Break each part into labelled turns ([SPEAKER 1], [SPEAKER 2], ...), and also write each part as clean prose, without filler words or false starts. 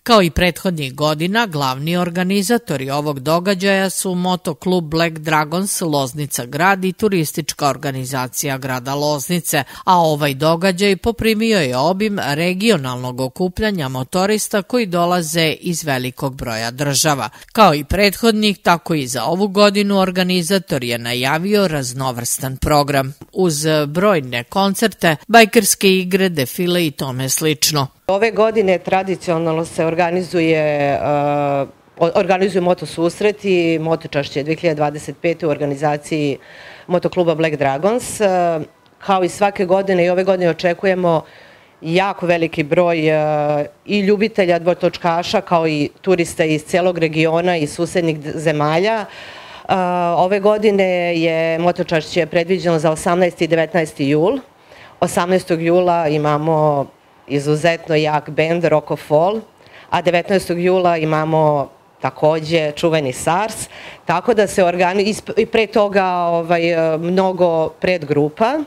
[SPEAKER 1] Kao i prethodnih godina, glavni organizatori ovog događaja su Motoklub Black Dragons Loznica grad i turistička organizacija grada Loznice, a ovaj događaj poprimio je obim regionalnog okupljanja motorista koji dolaze iz velikog broja država. Kao i prethodnih, tako i za ovu godinu organizator je najavio raznovrstan program, uz brojne koncerte, bajkerske igre, defile i tome slično.
[SPEAKER 2] Ove godine tradicionalno se organizuju motosusreti, motočašće 2025. u organizaciji Motokluba Black Dragons. Kao i svake godine i ove godine očekujemo jako veliki broj i ljubitelja dvotočkaša kao i turista iz celog regiona i susednih zemalja. Ove godine je motočašće predviđeno za 18. i 19. jul. 18. jula imamo izuzetno jak bend Rocco Fall, a 19. jula imamo takođe čuveni SARS, tako da se i pre toga mnogo predgrupa,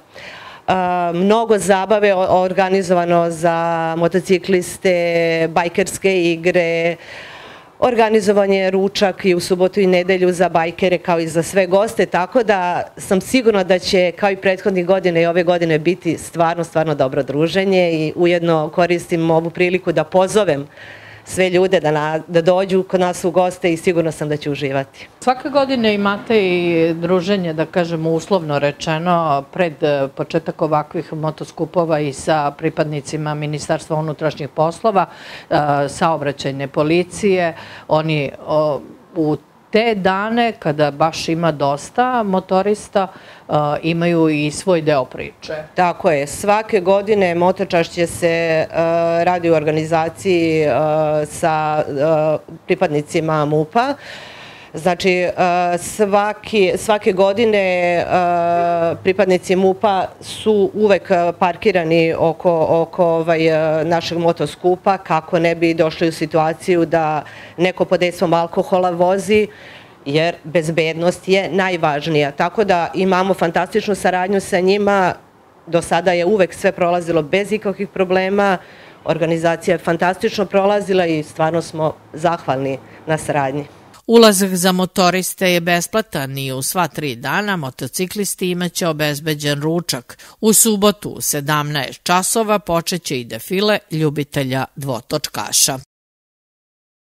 [SPEAKER 2] mnogo zabave organizovano za motocikliste, bajkerske igre, organizovanje ručak i u subotu i nedelju za bajkere kao i za sve goste, tako da sam sigurna da će kao i prethodnih godina i ove godine biti stvarno dobro druženje i ujedno koristim ovu priliku da pozovem sve ljude da dođu kod nas u goste i sigurno sam da će uživati.
[SPEAKER 1] Svake godine imate i druženje, da kažemo uslovno rečeno, pred početak ovakvih motoskupova i sa pripadnicima Ministarstva unutrašnjih poslova, saobraćajne policije. Oni u te dane, kada baš ima dosta motorista, imaju i svoj deo priče.
[SPEAKER 2] Tako je. Svake godine motočašće se radi u organizaciji sa pripadnicima MUP-a. Znači, svake godine pripadnici MUP-a su uvek parkirani oko našeg motoskupa kako ne bi došli u situaciju da neko pod dejstvom alkohola vozi, jer bezbednost je najvažnija. Tako da imamo fantastičnu saradnju sa njima. Do sada je uvek sve prolazilo bez ikakvih problema. Organizacija je fantastično prolazila i stvarno smo zahvalni na saradnji.
[SPEAKER 1] Ulazak za motoriste je besplatan i u sva 3 dana motociklisti imaće obezbeđen ručak. U subotu u 17 časova počeće i defile ljubitelja dvotočkaša.